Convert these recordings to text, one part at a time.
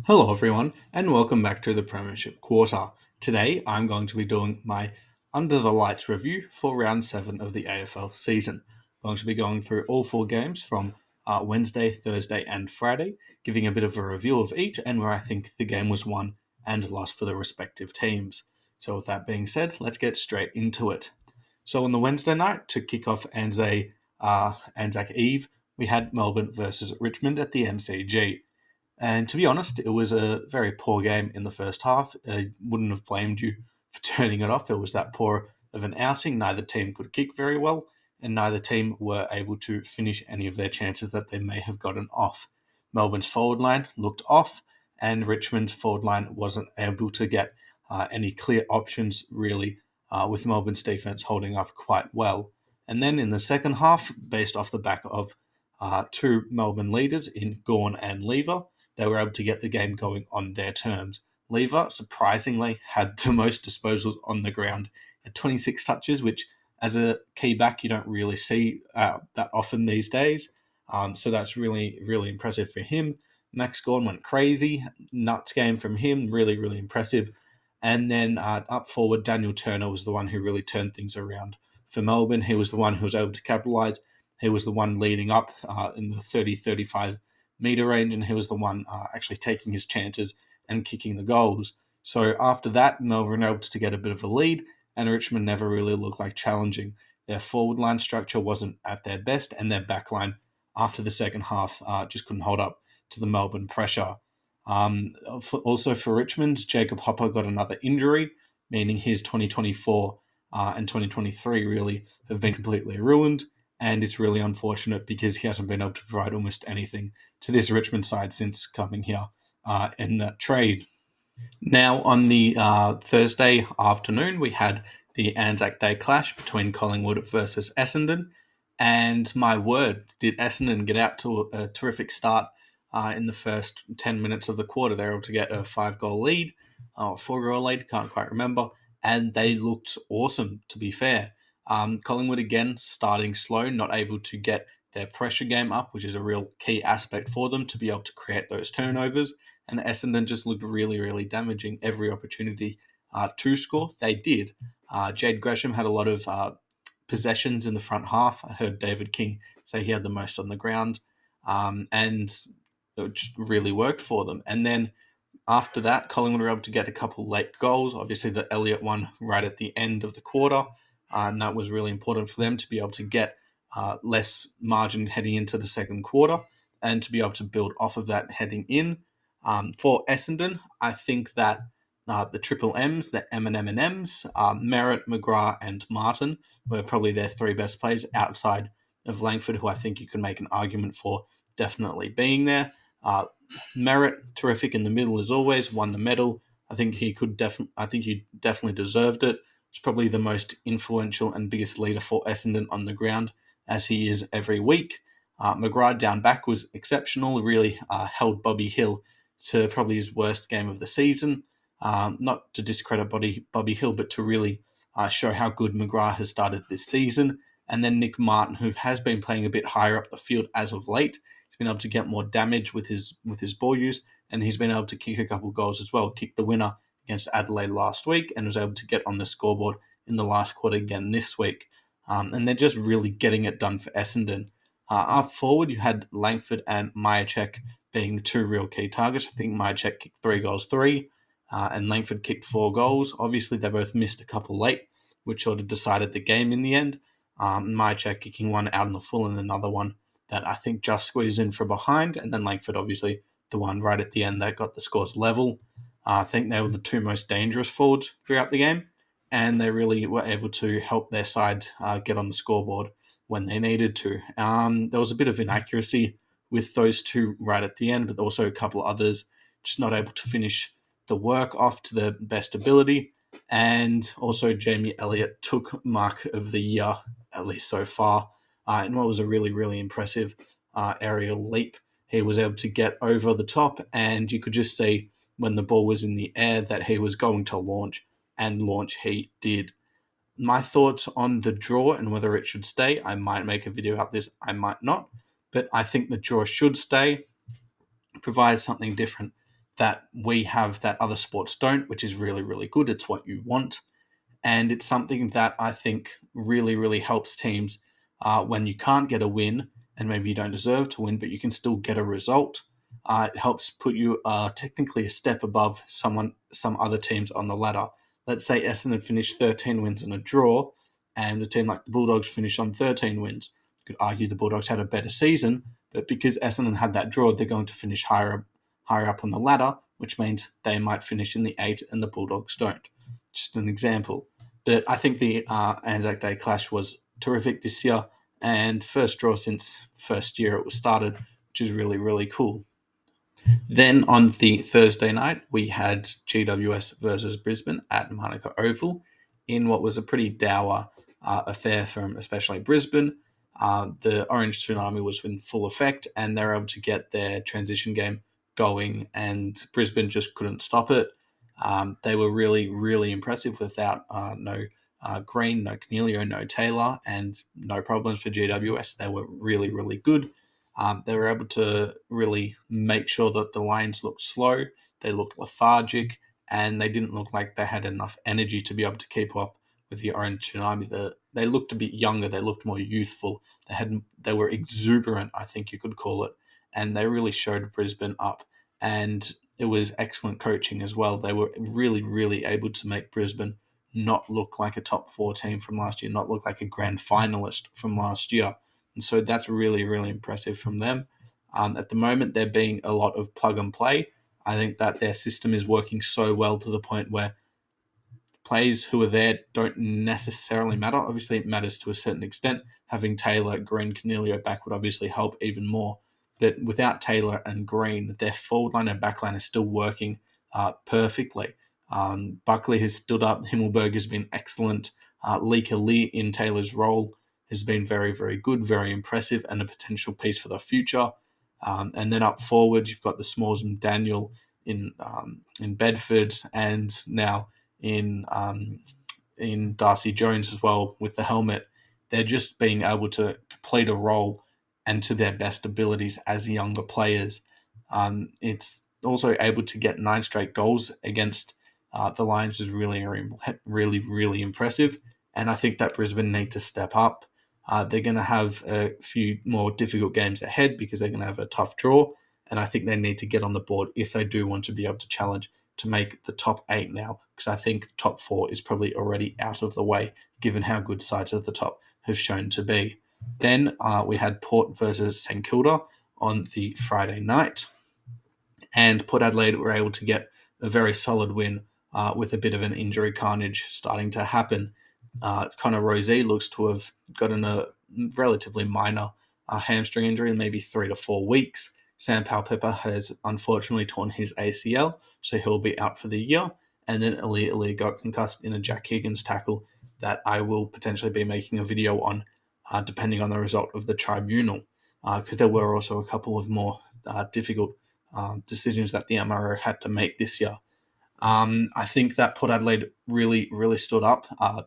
Hello, everyone, and welcome back to the Premiership Quarter. Today, I'm going to be doing my Under the Lights review for round 7 of the AFL season. I'm going to be going through all four games from Wednesday, Thursday, and Friday, giving a bit of a review of each and where I think the game was won and lost for the respective teams. So, with that being said, let's get straight into it. So, on the Wednesday night, to kick off Anzac Eve, we had Melbourne versus Richmond at the MCG. And to be honest, it was a very poor game in the first half. I wouldn't have blamed you for turning it off. It was that poor of an outing. Neither team could kick very well, and neither team were able to finish any of their chances that they may have gotten off. Melbourne's forward line looked off, and Richmond's forward line wasn't able to get any clear options, really, with Melbourne's defense holding up quite well. And then in the second half, based off the back of two Melbourne leaders in Gawn and Lever, they were able to get the game going on their terms. Lever, surprisingly, had the most disposals on the ground at 26 touches, which, as a key back, you don't really see that often these days. So that's really, really impressive for him. Max Gawn went crazy. Nuts game from him. Really, really impressive. And then up forward, Daniel Turner was the one who really turned things around for Melbourne. He was the one who was able to capitalise. He was the one leading up in the 30-35 meter range, and he was the one actually taking his chances and kicking the goals. So after that, Melbourne were able to get a bit of a lead, and Richmond never really looked like challenging. Their forward line structure wasn't at their best, and their back line after the second half just couldn't hold up to the Melbourne pressure. Also for Richmond, Jacob Hopper got another injury, meaning his 2024 and 2023 really have been completely ruined. And it's really unfortunate because he hasn't been able to provide almost anything to this Richmond side since coming here in that trade. Now, on the Thursday afternoon, we had the Anzac Day clash between Collingwood versus Essendon. And my word, did Essendon get out to a terrific start in the first 10 minutes of the quarter. They were able to get a 5 goal lead, or 4 goal lead, can't quite remember. And they looked awesome, to be fair. Collingwood, again, starting slow, not able to get their pressure game up, which is a real key aspect for them to be able to create those turnovers. And Essendon just looked really, really damaging every opportunity to score. They did. Jade Gresham had a lot of possessions in the front half. I heard David King say he had the most on the ground, and it just really worked for them. And then after that, Collingwood were able to get a couple late goals. Obviously, the Elliott one right at the end of the quarter, and that was really important for them to be able to get less margin heading into the second quarter and to be able to build off of that heading in. For Essendon, I think that the triple M's, the M&M's, Merritt, McGrath, and Martin were probably their three best players outside of Langford, who I think you can make an argument for definitely being there. Merritt, terrific in the middle as always, won the medal. I think he could definitely. I think he definitely deserved it. He's probably the most influential and biggest leader for Essendon on the ground, as he is every week. McGrath down back was exceptional. Really held Bobby Hill to probably his worst game of the season. Not to discredit Bobby Hill, but to really show how good McGrath has started this season. And then Nick Martin, who has been playing a bit higher up the field as of late. He's been able to get more damage with his ball use, and he's been able to kick a couple of goals as well. Kicked the winner against Adelaide last week and was able to get on the scoreboard in the last quarter again this week. And they're just really getting it done for Essendon. Up forward, you had Langford and Myercheck being the two real key targets. I think Myercheck kicked 3 goals, and Langford kicked 4 goals. Obviously, they both missed a couple late, which sort of decided the game in the end. Myercheck kicking one out in the full and another one that I think just squeezed in from behind, and then Langford, obviously, the one right at the end that got the scores level. I think they were the two most dangerous forwards throughout the game, and they really were able to help their side get on the scoreboard when they needed to. There was a bit of inaccuracy with those two right at the end, but also a couple others just not able to finish the work off to their best ability. And also, Jamie Elliott took Mark of the Year, at least so far, in what was a really, really impressive aerial leap. He was able to get over the top, and you could just see when the ball was in the air that he was going to launch, and launch he did. My thoughts on the draw and whether it should stay, I might make a video about this, I might not, but I think the draw should stay, provide something different that we have that other sports don't, which is really, really good. It's what you want. And it's something that I think really, really helps teams when you can't get a win and maybe you don't deserve to win, but you can still get a result. It helps put you technically a step above some other teams on the ladder. Let's say Essendon finished 13 wins and a draw, and a team like the Bulldogs finished on 13 wins. You could argue the Bulldogs had a better season, but because Essendon had that draw, they're going to finish higher up on the ladder, which means they might finish in the 8 and the Bulldogs don't. Just an example. But I think the Anzac Day clash was terrific this year, and first draw since first year it was started, which is really, really cool. Then on the Thursday night, we had GWS versus Brisbane at Monaco Oval in what was a pretty dour affair from especially Brisbane. The Orange Tsunami was in full effect, and they were able to get their transition game going, and Brisbane just couldn't stop it. They were really, really impressive without no Green, no Cornelio, no Taylor, and no problems for GWS. They were really, really good. They were able to really make sure that the Lions looked slow, they looked lethargic, and they didn't look like they had enough energy to be able to keep up with the Orange Tsunami. They looked a bit younger, they looked more youthful, they were exuberant, I think you could call it, and they really showed Brisbane up. And it was excellent coaching as well. They were really, really able to make Brisbane not look like a top 4 team from last year, not look like a grand finalist from last year. And so that's really, really impressive from them. At the moment, they're being a lot of plug and play. I think that their system is working so well to the point where players who are there don't necessarily matter. Obviously, it matters to a certain extent. Having Taylor, Green, Cornelio back would obviously help even more. But without Taylor and Green, their forward line and back line is still working perfectly. Buckley has stood up. Himmelberg has been excellent. Leaker Lee in Taylor's role has been very, very good, very impressive, and a potential piece for the future. And then up forward, you've got the Smalls and Daniel in Bedford, and now in Darcy Jones as well with the helmet. They're just being able to complete a role and to their best abilities as younger players. It's also able to get 9 straight goals against the Lions is really, really, really impressive. And I think that Brisbane need to step up. They're going to have a few more difficult games ahead because they're going to have a tough draw. And I think they need to get on the board if they do want to be able to challenge to make the top 8 now, because I think top 4 is probably already out of the way, given how good sides at the top have shown to be. Then we had Port versus St Kilda on the Friday night, and Port Adelaide were able to get a very solid win with a bit of an injury carnage starting to happen. Connor Rosé looks to have gotten a relatively minor hamstring injury in maybe 3 to 4 weeks. Sam Powell-Pepper has unfortunately torn his ACL, so he'll be out for the year. And then Ali got concussed in a Jack Higgins tackle that I will potentially be making a video on, depending on the result of the tribunal, because there were also a couple of more difficult decisions that the MRO had to make this year. I think that Port Adelaide really, really stood up.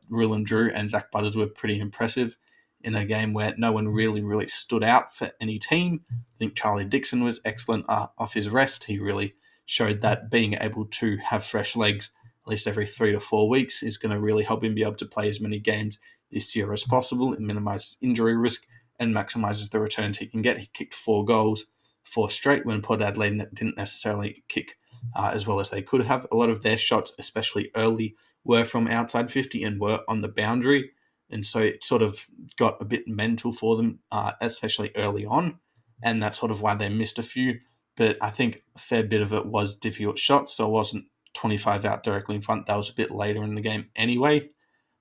Ryland Drew and Zach Butters were pretty impressive in a game where no one really, really stood out for any team. I think Charlie Dixon was excellent off his rest. He really showed that being able to have fresh legs at least every 3 to 4 weeks is going to really help him be able to play as many games this year as possible. It minimises injury risk and maximises the returns he can get. He kicked 4 goals, 4 straight, when Port Adelaide didn't necessarily kick as well as they could have. A lot of their shots, especially early, were from outside 50 and were on the boundary. And so it sort of got a bit mental for them, especially early on. And that's sort of why they missed a few. But I think a fair bit of it was difficult shots. So it wasn't 25 out directly in front. That was a bit later in the game anyway.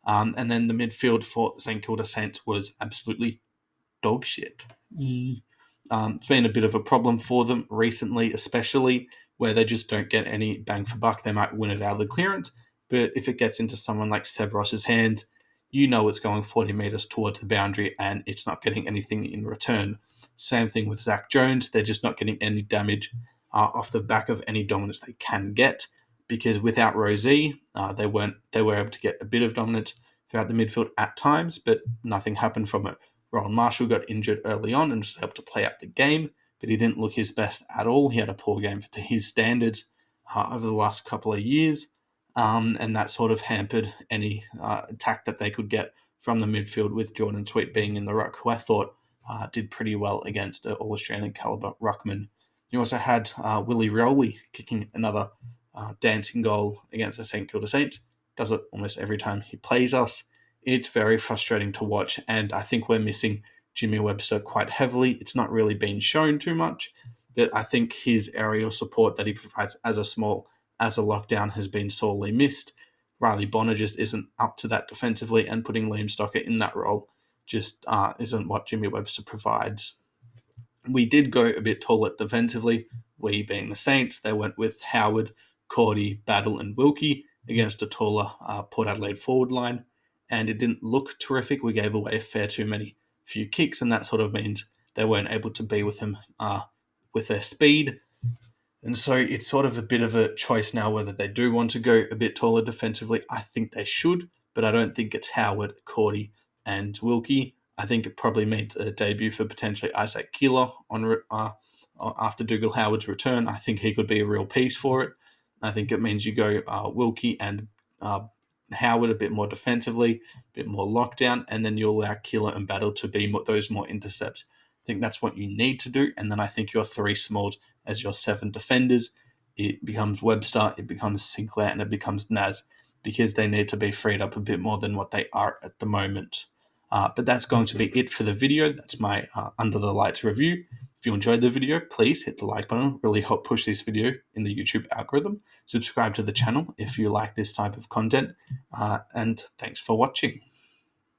And then the midfield for St Kilda Saints was absolutely dog shit. It's been a bit of a problem for them recently, especially where they just don't get any bang for buck. They might win it out of the clearance, but if it gets into someone like Seb Ross's hands, you know it's going 40 metres towards the boundary and it's not getting anything in return. Same thing with Zach Jones. They're just not getting any damage off the back of any dominance they can get, because without Rosie, they were able to get a bit of dominance throughout the midfield at times, but nothing happened from it. Rowan Marshall got injured early on and was able to play out the game, but he didn't look his best at all. He had a poor game to his standards. over the last couple of years, and that sort of hampered any attack that they could get from the midfield, with Jordan Sweet being in the ruck, who I thought did pretty well against an All-Australian calibre ruckman. You also had Willie Rioli kicking another dancing goal against the St Kilda Saints. Does it almost every time he plays us. It's very frustrating to watch, and I think we're missing Jimmy Webster quite heavily. It's not really been shown too much, but I think his aerial support that he provides as a lockdown has been sorely missed. Riley Bonner just isn't up to that defensively, and putting Liam Stocker in that role just isn't what Jimmy Webster provides. We did go a bit taller defensively. We being the Saints, they went with Howard, Cordy, Battle, and Wilkie against a taller Port Adelaide forward line, and it didn't look terrific. We gave away a few kicks, and that sort of means they weren't able to be with him with their speed. And so it's sort of a bit of a choice now whether they do want to go a bit taller defensively. I think they should, but I don't think it's Howard, Cordy, and Wilkie. I think it probably means a debut for potentially Isaac Keeler after Dougal Howard's return. I think he could be a real piece for it. I think it means you go Wilkie and Howard a bit more defensively, a bit more lockdown, and then you allow Keeler and Battle to be those more intercepts. I think that's what you need to do. And then I think your three smalls as your 7 defenders, it becomes Webster, it becomes Sinclair, and it becomes Naz, because they need to be freed up a bit more than what they are at the moment. But that's going to be it for the video. That's my Under the Lights review. If you enjoyed the video, please hit the like button. Really help push this video in the YouTube algorithm. Subscribe to the channel if you like this type of content. And thanks for watching.